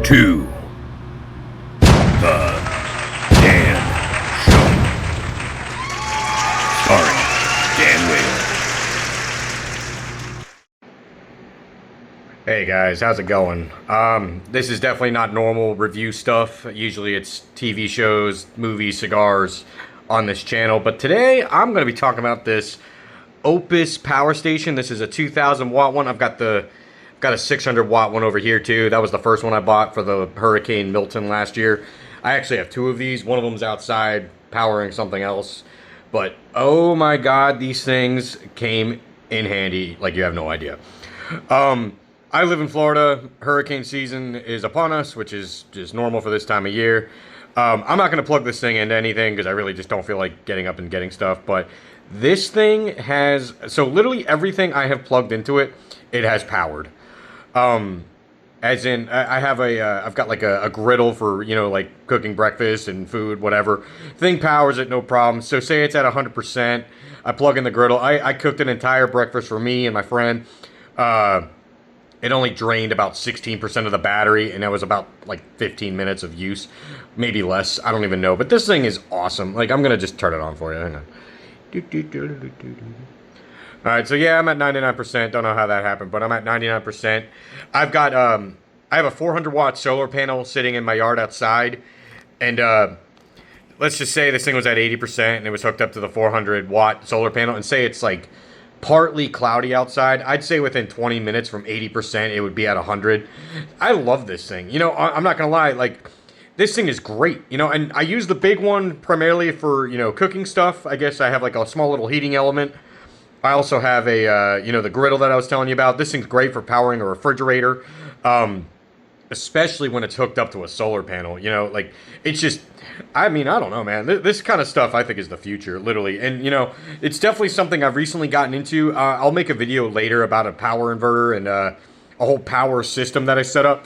to the Dan Show, starring Dan Whalen. Hey guys, how's it going? This is definitely not normal review stuff. Usually it's TV shows, movies, cigars on this channel, but today I'm going to be talking about this Opus power station. This is a 2,000 watt one. I've got a 600 watt one over here too. That was the first one I bought for the Hurricane Milton last year. I actually have two of these. One of them's outside powering something else, but oh my god, these things came in handy like you have no idea. I live in Florida. Hurricane season is upon us, which is just normal for this time of year. I'm not going to plug this thing into anything because I really just don't feel like getting up and getting stuff. But this thing has, so literally everything I have plugged into it, it has powered. As in, I have I've got like a griddle for, like cooking breakfast and food, whatever. Thing powers it, no problem. So say it's at 100%. I plug in the griddle. I cooked an entire breakfast for me and my friend. It only drained about 16% of the battery, and that was about like 15 minutes of use, maybe less. I don't even know, but this thing is awesome. Like, I'm gonna just turn it on for you. Hang on. All right, so yeah, I'm at 99%. Don't know how that happened, but I'm at 99%. I've got I have a 400 watt solar panel sitting in my yard outside, and let's just say this thing was at 80% and it was hooked up to the 400 watt solar panel, and say it's like partly cloudy outside. I'd say within 20 minutes from 80%, it would be at 100. I love this thing. I'm not going to lie. Like, this thing is great, and I use the big one primarily for, cooking stuff. I guess I have like a small little heating element. I also have the griddle that I was telling you about. This thing's great for powering a refrigerator. Especially when it's hooked up to a solar panel, like, it's just, I don't know, man. This kind of stuff I think is the future, literally. And, it's definitely something I've recently gotten into. I'll make a video later about a power inverter and a whole power system that I set up.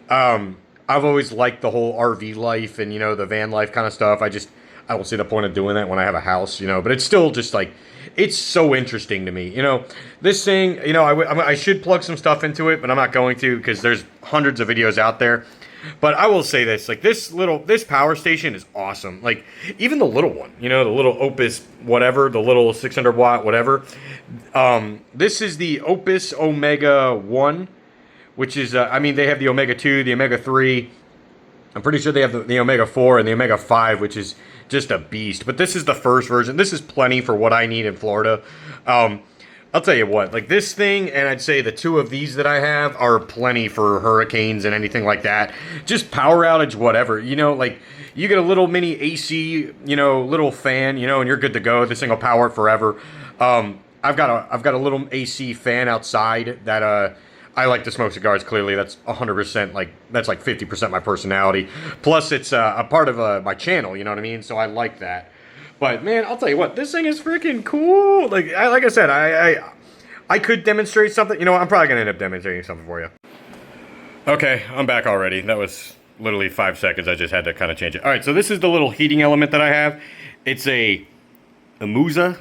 I've always liked the whole RV life and, the van life kind of stuff. I don't see the point of doing that when I have a house, but it's still just like, it's so interesting to me. This thing, I should plug some stuff into it, but I'm not going to because there's hundreds of videos out there. But I will say this, like, this power station is awesome. Like, even the little one, the little Opus whatever, the little 600 watt whatever. This is the Opus Omega 1, which is, they have the Omega 2, the Omega 3. I'm pretty sure they have the Omega 4 and the Omega 5, which is just a beast. But this is the first version. This is plenty for what I need in Florida. I'll tell you what, like, this thing, and I'd say the two of these that I have are plenty for hurricanes and anything like that. Just power outage, whatever. Like, you get a little mini AC, little fan, and you're good to go. This thing will power it forever. I've got a little AC fan outside that I like to smoke cigars. Clearly, that's 100%, like, that's like 50% my personality. Plus, it's a part of my channel, you know what I mean? So I like that. But man, I'll tell you what, this thing is freaking cool. Like I said, I could demonstrate something. I'm probably gonna end up demonstrating something for you. Okay, I'm back already. That was literally 5 seconds. I just had to kind of change it. All right, so this is the little heating element that I have. It's a Musa,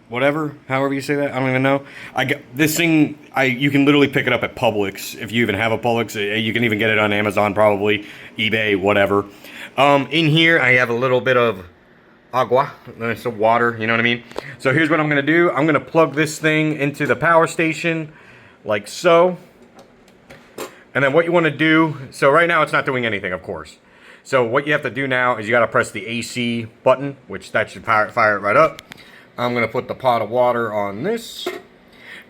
whatever, however you say that. I don't even know. I got this thing. You can literally pick it up at Publix if you even have a Publix. You can even get it on Amazon, probably eBay, whatever. In here, I have a little bit of agua, some water, you know what I mean? So here's what I'm going to do. I'm going to plug this thing into the power station, like so. And then what you want to do, so right now it's not doing anything, of course. So what you have to do now is you got to press the AC button, which that should fire it right up. I'm going to put the pot of water on this.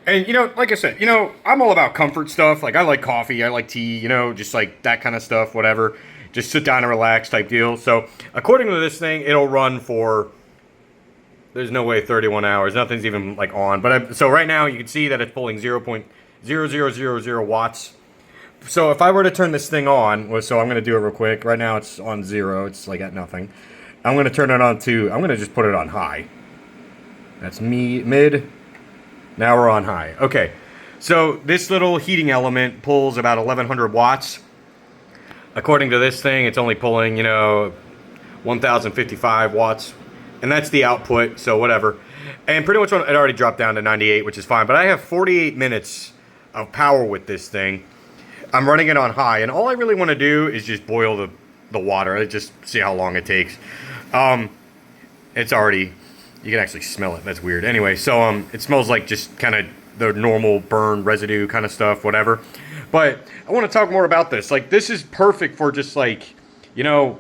And, like I said, I'm all about comfort stuff. Like, I like coffee, I like tea, just like that kind of stuff, whatever. Just sit down and relax type deal. So, according to this thing, it'll run for, there's no way, 31 hours. Nothing's even, like, on. But so right now, you can see that it's pulling 0.0000 watts. So, if I were to turn this thing on, so I'm going to do it real quick. Right now, it's on 0. It's, like, at nothing. I'm going to turn it on to, I'm going to just put it on high. That's mid. Now we're on high. Okay. So, this little heating element pulls about 1,100 watts. According to this thing, it's only pulling, 1,055 watts. And that's the output, so whatever. And pretty much it already dropped down to 98, which is fine. But I have 48 minutes of power with this thing. I'm running it on high, and all I really want to do is just boil the water. I just see how long it takes. It's already, you can actually smell it. That's weird. Anyway, so it smells like just kind of the normal burn residue kind of stuff, whatever. But I want to talk more about this. Like, this is perfect for just like, you know,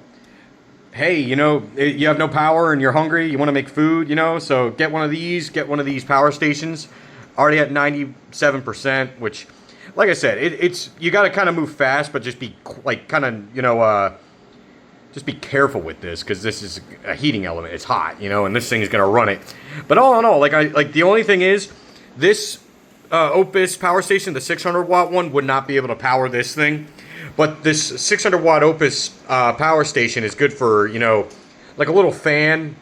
hey, you know, you have no power and you're hungry, you want to make food, you know, so get one of these power stations. Already at 97%, which, like I said, it's you got to kind of move fast, but just be like kind of, you know, just be careful with this, because this is a heating element. It's hot, you know, and this thing is gonna run it. But all in all, like the only thing is, this Opus power station, the 600 watt one, would not be able to power this thing. But this 600 watt Opus power station is good for, you know, like a little fan,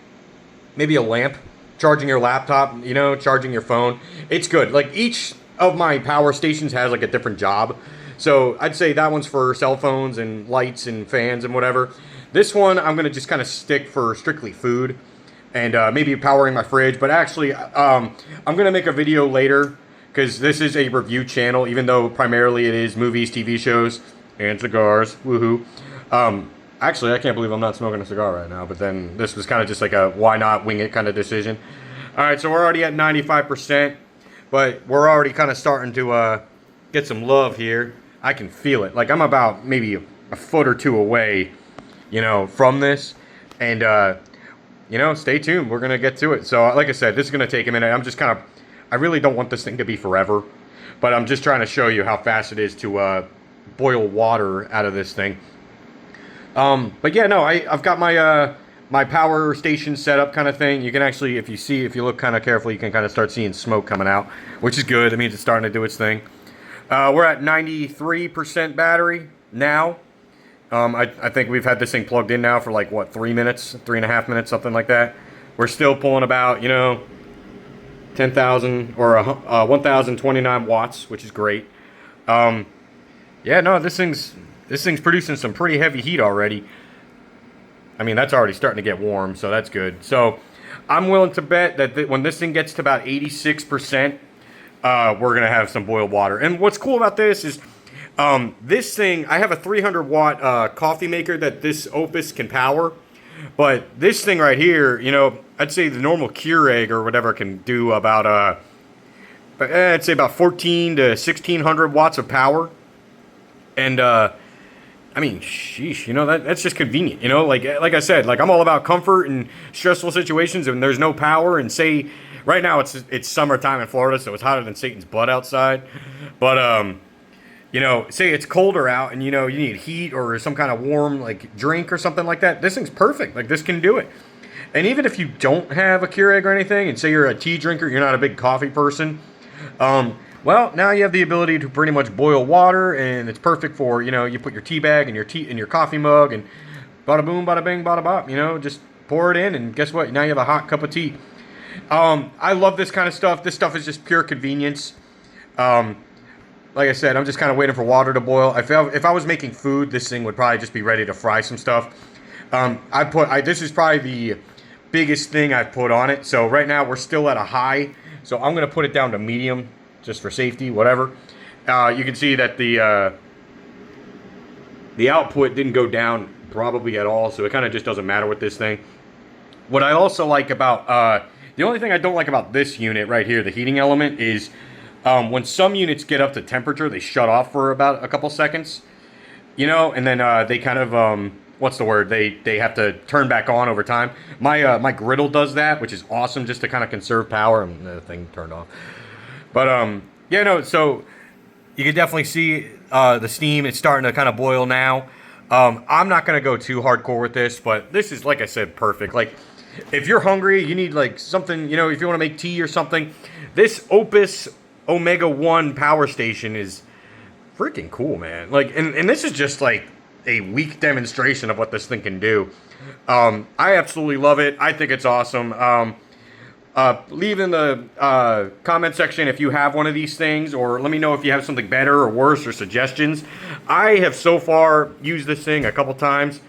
maybe a lamp, charging your laptop, you know, charging your phone. It's good. Like, each of my power stations has like a different job. So I'd say that one's for cell phones and lights and fans and whatever. This one I'm going to just kind of stick for strictly food and maybe powering my fridge. But actually, I'm going to make a video later, because this is a review channel, even though primarily it is movies, TV shows, and cigars. Woohoo. Actually, I can't believe I'm not smoking a cigar right now, but then this was kind of just like a why not wing it kind of decision. All right, so we're already at 95%, but we're already kind of starting to get some love here. I can feel it. Like, I'm about maybe a foot or two away, you know, from this. And, you know, stay tuned. We're going to get to it. So, like I said, this is going to take a minute. I'm just kind of, I really don't want this thing to be forever, but I'm just trying to show you how fast it is to boil water out of this thing. But yeah, no, I've got my my power station set up kind of thing. You can actually, if you look kind of carefully, you can kind of start seeing smoke coming out, which is good. It means it's starting to do its thing. We're at 93% battery now. I think we've had this thing plugged in now for like, what, 3 minutes, 3.5 minutes, something like that. We're still pulling about, you know, 10,000 or 1,029 watts, which is great. Yeah, no, this thing's producing some pretty heavy heat already. I mean, that's already starting to get warm, so that's good. So I'm willing to bet that when this thing gets to about 86%, we're going to have some boiled water. And what's cool about this is this thing, I have a 300 watt coffee maker that this Opus can power. But this thing right here, you know, I'd say the normal Keurig or whatever can do about, I'd say about 14 to 1600 watts of power. And, I mean, sheesh, you know, that's just convenient, you know, like I said, like, I'm all about comfort in stressful situations, and there's no power, and say, right now it's summertime in Florida, so it's hotter than Satan's butt outside, but, you know, say it's colder out, and, you know, you need heat or some kind of warm, like, drink or something like that, this thing's perfect, like, this can do it. And even if you don't have a Keurig or anything, and say you're a tea drinker, you're not a big coffee person, well, now you have the ability to pretty much boil water, and it's perfect for, you know, you put your tea bag and your tea in your coffee mug, and bada boom, bada bing, bada bop, you know, just pour it in, and guess what? Now you have a hot cup of tea. I love this kind of stuff. This stuff is just pure convenience. Like I said, I'm just kind of waiting for water to boil. If I was making food, this thing would probably just be ready to fry some stuff. This is probably the biggest thing I've put on it. So right now we're still at a high. So I'm going to put it down to medium, just for safety, whatever. You can see that the output didn't go down probably at all, so it kind of just doesn't matter with this thing. What I also like about, the only thing I don't like about this unit right here, the heating element, is when some units get up to temperature, they shut off for about a couple seconds, you know, and then they kind of, what's the word? They have to turn back on over time. My griddle does that, which is awesome, just to kind of conserve power, and the thing turned off. But, yeah, no, so you can definitely see the steam. It's starting to kind of boil now. I'm not going to go too hardcore with this, but this is, like I said, perfect. Like, if you're hungry, you need, like, something, you know, if you want to make tea or something, this Opus Omega 1 power station is freaking cool, man. Like, and this is just, like, a weak demonstration of what this thing can do. I absolutely love it. I think it's awesome. Leave in the comment section if you have one of these things, or let me know if you have something better or worse or suggestions. I have so far used this thing a couple times,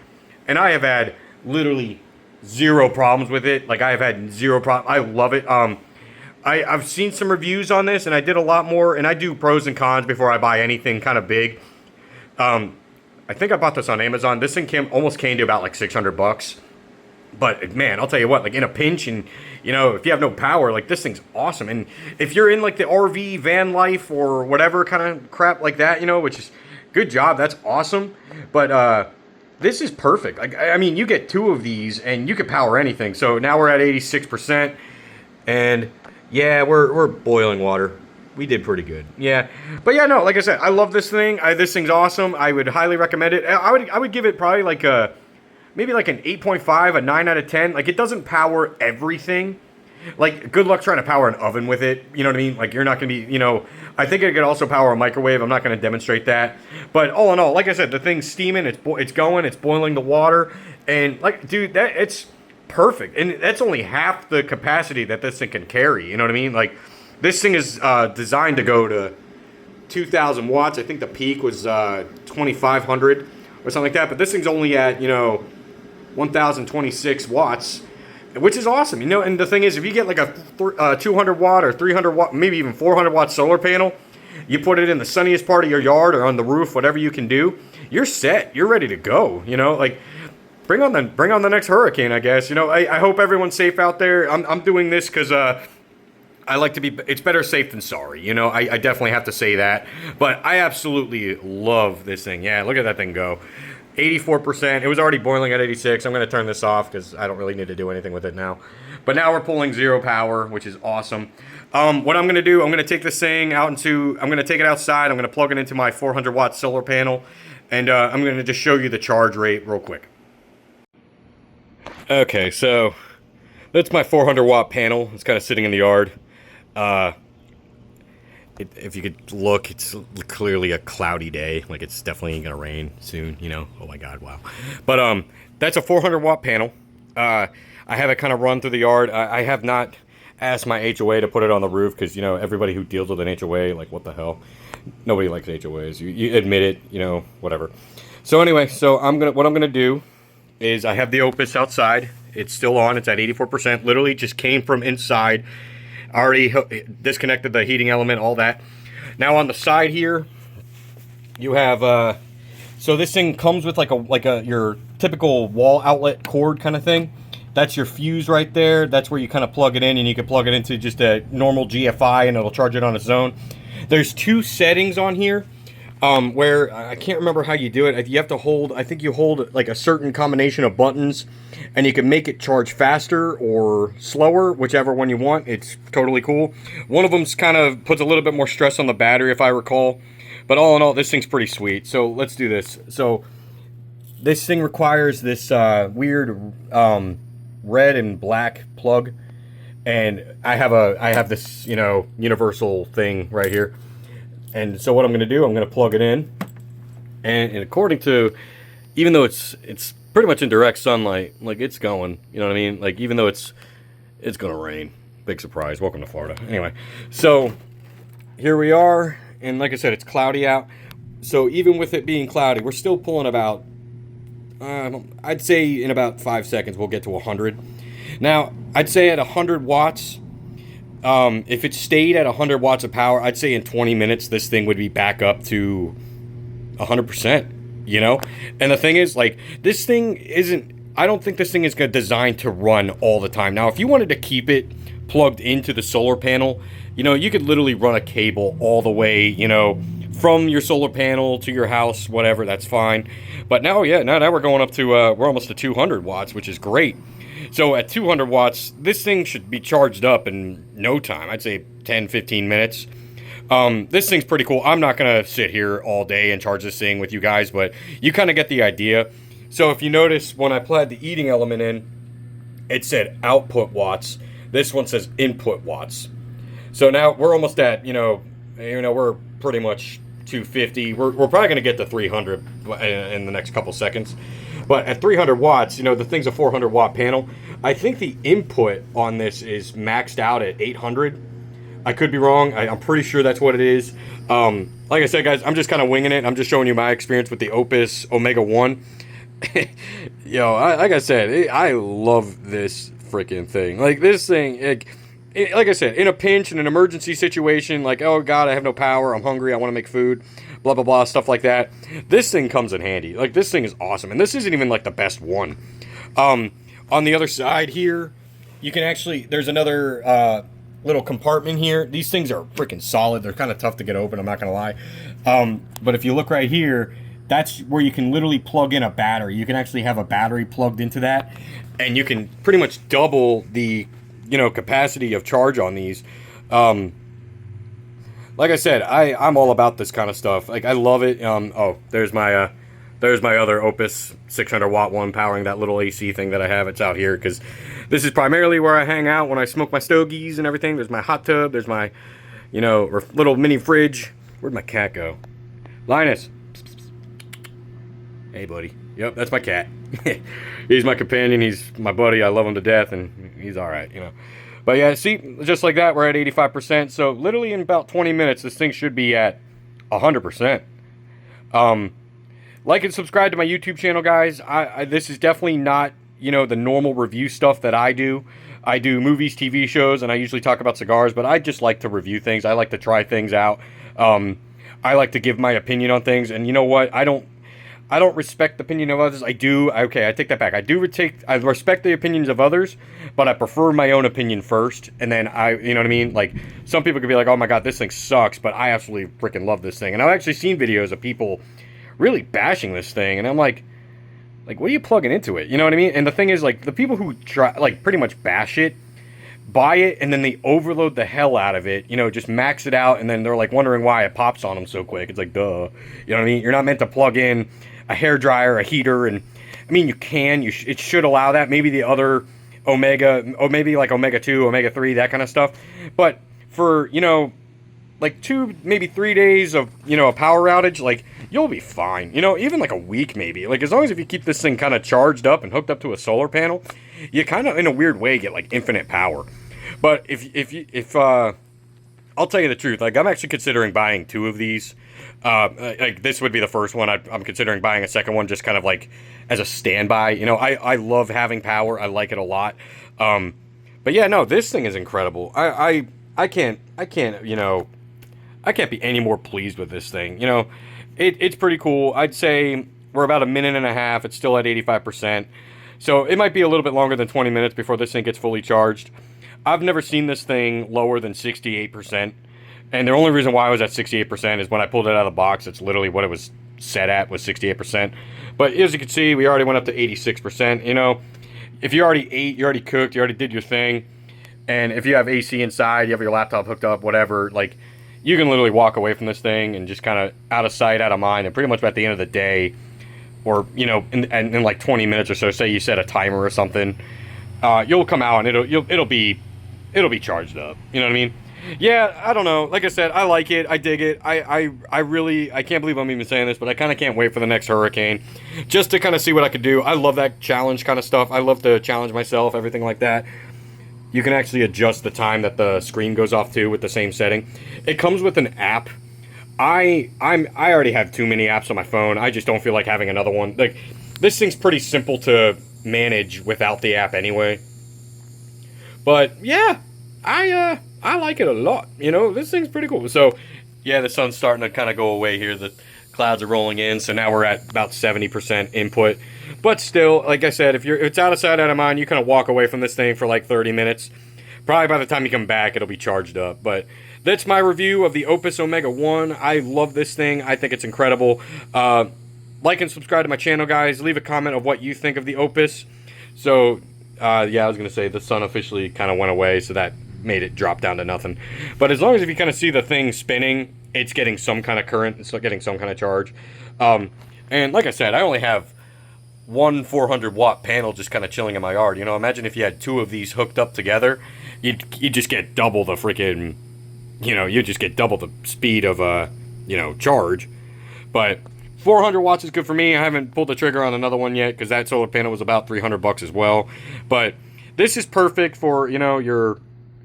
and I have had literally zero problems with it. Like, I have had zero problem. I love it. I've seen some reviews on this, and I did a lot more, and I do pros and cons before I buy anything kind of big. I think I bought this on Amazon. This thing almost came to about like $600. But man, I'll tell you what, like in a pinch, and you know, if you have no power, like this thing's awesome. And if you're in like the RV van life or whatever kind of crap like that, you know, which is good job, that's awesome. But this is perfect. Like I mean, you get 2 of these and you can power anything. So now we're at 86%, and yeah, we're boiling water. We did pretty good. Yeah. But yeah, no, like I said, I love this thing. This thing's awesome. I would highly recommend it. I would give it probably like maybe like an 8.5, a 9 out of 10. Like, it doesn't power everything. Like, good luck trying to power an oven with it. You know what I mean? Like, you're not going to be, you know, I think it could also power a microwave. I'm not going to demonstrate that. But all in all, like I said, the thing's steaming. It's going. It's boiling the water. And, like, dude, it's perfect. And that's only half the capacity that this thing can carry. You know what I mean? Like, this thing is designed to go to 2,000 watts. I think the peak was 2,500 or something like that. But this thing's only at, you know, 1,026 watts, which is awesome, you know. And the thing is, if you get like a 200 watt or 300 watt, maybe even 400 watt solar panel, you put it in the sunniest part of your yard or on the roof, whatever you can do, you're set. You're ready to go. You know, like bring on the next hurricane, I guess. You know, I hope everyone's safe out there. I'm doing this because I like to be. It's better safe than sorry. You know, I definitely have to say that. But I absolutely love this thing. Yeah, look at that thing go. 84%. It was already boiling at 86. I'm going to turn this off because I don't really need to do anything with it now. But now we're pulling 0 power, which is awesome. What I'm going to do, I'm going to take this thing I'm going to take it outside. I'm going to plug it into my 400 watt solar panel. And I'm going to just show you the charge rate real quick. Okay, so that's my 400 watt panel. It's kind of sitting in the yard. If you could look, it's clearly a cloudy day. Like, it's definitely gonna rain soon, you know. Oh my god, wow. But that's a 400 watt panel. I have it kind of run through the yard. I have not asked my HOA to put it on the roof because, you know, everybody who deals with an HOA, like, what the hell? Nobody likes HOAs. You admit it, you know, whatever. So anyway, what I'm gonna do is I have the Opus outside. It's still on. It's at 84%. Literally just came from inside. Already disconnected the heating element, all that. Now on the side here, you have so this thing comes with like your typical wall outlet cord kind of thing. That's your fuse right there. That's where you kind of plug it in, and you can plug it into just a normal GFI, and it'll charge it on its own. There's 2 settings on here. Where I can't remember how you do it. You have to hold, I think you hold like a certain combination of buttons, and you can make it charge faster or slower, whichever one you want. It's totally cool. One of them's kind of puts a little bit more stress on the battery, if I recall. But all in all, this thing's pretty sweet. So let's do this. So this thing requires this weird red and black plug, and I have this, you know, universal thing right here. And so what I'm going to do, I'm going to plug it in, and according to, even though it's pretty much in direct sunlight, like, it's going, you know what I mean? Like, even though it's going to rain. Big surprise. Welcome to Florida. Anyway, so here we are, and like I said, it's cloudy out. So even with it being cloudy, we're still pulling about, I'd say in about 5 seconds we'll get to 100. Now, I'd say at 100 watts, if it stayed at 100 watts of power, I'd say in 20 minutes this thing would be back up to 100%, you know? And the thing is, like, this thing isn't, I don't think this thing is designed to run all the time. Now, if you wanted to keep it plugged into the solar panel, you know, you could literally run a cable all the way, you know, from your solar panel to your house, whatever, that's fine. But now, yeah, now we're going up to, we're almost to 200 watts, which is great. So at 200 watts, this thing should be charged up in no time. I'd say 10, 15 minutes. This thing's pretty cool. I'm not going to sit here all day and charge this thing with you guys, but you kind of get the idea. So if you notice, when I plugged the heating element in, it said output watts. This one says input watts. So now we're almost at, you know, we're pretty much 250. We're probably going to get to 300 in the next couple seconds. But at 300 watts, you know, the thing's a 400 watt panel. I think the input on this is maxed out at 800. I could be wrong. I'm pretty sure that's what it is. Like I said, guys, I'm just kind of winging it. I'm just showing you my experience with the Opus Omega 1. Yo, like I said, I love this freaking thing. Like, this thing, like I said, in a pinch, in an emergency situation, like, oh God, I have no power, I'm hungry, I want to make food, blah, blah, blah, stuff like that. This thing comes in handy. Like, this thing is awesome. And this isn't even, like, the best one. On the other side here, you can actually, there's another little compartment here. These things are freaking solid. They're kind of tough to get open, I'm not going to lie. But if you look right here, that's where you can literally plug in a battery. You can actually have a battery plugged into that, and you can pretty much double the, you know, capacity of charge on these. Like I said, I'm all about this kind of stuff. Like, I love it. Oh, there's my other Opus 600 watt one powering that little AC thing that I have. It's out here because this is primarily where I hang out when I smoke my stogies and everything. There's my hot tub. There's my, you know, little mini fridge. Where'd my cat go? Linus. Hey, buddy. Yep, that's my cat. He's my companion. He's my buddy. I love him to death, and he's all right, you know. But yeah, see, just like that, we're at 85%. So literally in about 20 minutes, this thing should be at 100%. Like and subscribe to my YouTube channel, guys. This is definitely not, you know, the normal review stuff that I do. I do movies, TV shows, and I usually talk about cigars, but I just like to review things. I like to try things out. I like to give my opinion on things, and you know what? I don't respect the opinion of others. I take that back. I respect the opinions of others, but I prefer my own opinion first. And then you know what I mean? Like, some people could be like, oh my God, this thing sucks, but I absolutely freaking love this thing. And I've actually seen videos of people really bashing this thing. And I'm like, what are you plugging into it? You know what I mean? And the thing is, like, the people who try, like, pretty much bash it, buy it, and then they overload the hell out of it, you know, just max it out. And then they're like wondering why it pops on them so quick. It's like, duh. You know what I mean? You're not meant to plug in a hairdryer, a heater, and I mean, you can, it should allow that. Maybe the other Omega, or maybe like Omega 2, Omega 3, that kind of stuff. But for, you know, like 2, maybe 3 days of, you know, a power outage, like, you'll be fine. You know, even like a week maybe. Like, as long as if you keep this thing kind of charged up and hooked up to a solar panel, you kind of, in a weird way, get like infinite power. But if I'll tell you the truth, like, I'm actually considering buying 2 of these. Like, this would be the first one. I'm considering buying a second one just kind of like as a standby. You know, I love having power. I like it a lot. But yeah, no, this thing is incredible. I can't, you know, I can't be any more pleased with this thing. You know, it's pretty cool. I'd say we're about a minute and a half. It's still at 85%. So it might be a little bit longer than 20 minutes before this thing gets fully charged. I've never seen this thing lower than 68%. And the only reason why I was at 68% is when I pulled it out of the box, it's literally what it was set at, was 68%. But as you can see, we already went up to 86%. You know, if you already ate, you already cooked, you already did your thing, and if you have AC inside, you have your laptop hooked up, whatever, like, you can literally walk away from this thing and just kind of out of sight, out of mind, and pretty much at the end of the day, or, you know, in like 20 minutes or so, say you set a timer or something, you'll come out and it'll be charged up. You know what I mean? Yeah, I don't know. Like I said, I like it. I dig it. I really, I can't believe I'm even saying this, but I kind of can't wait for the next hurricane just to kind of see what I could do. I love that challenge kind of stuff. I love to challenge myself, everything like that. You can actually adjust the time that the screen goes off to with the same setting. It comes with an app. I already have too many apps on my phone. I just don't feel like having another one. Like, this thing's pretty simple to manage without the app anyway. But yeah, I like it a lot. You know, this thing's pretty cool. So, yeah, the sun's starting to kind of go away here. The clouds are rolling in, so now we're at about 70% input. But still, like I said, if it's out of sight, out of mind, you kind of walk away from this thing for like 30 minutes. Probably by the time you come back, it'll be charged up. But that's my review of the Opus Omega 1. I love this thing. I think it's incredible. Like and subscribe to my channel, guys. Leave a comment of what you think of the Opus. So, yeah, I was going to say the sun officially kind of went away, so that made it drop down to nothing. But as long as if you kind of see the thing spinning, it's getting some kind of current, it's getting some kind of charge. And like I said, I only have one 400 watt panel just kind of chilling in my yard. You know, imagine if you had 2 of these hooked up together, you just get double the freaking, you know, you just get double the speed of you know, charge. But 400 watts is good for me. I haven't pulled the trigger on another one yet because that solar panel was about $300 as well. But this is perfect for, you know, your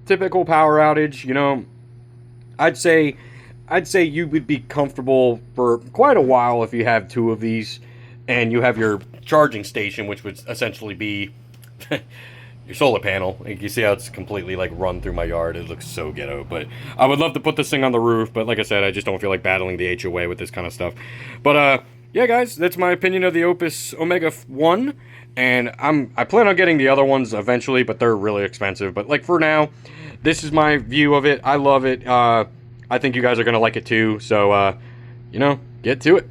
typical power outage. You know, I'd say you would be comfortable for quite a while if you have 2 of these and you have your charging station, which would essentially be your solar panel. Like, you see how it's completely like run through my yard. It looks so ghetto. But I would love to put this thing on the roof. But like I said, I just don't feel like battling the HOA with this kind of stuff. But yeah, guys, that's my opinion of the Opus Omega 1. And I plan on getting the other ones eventually, but they're really expensive. But like for now, this is my view of it. I love it. I think you guys are gonna like it too. So you know, get to it.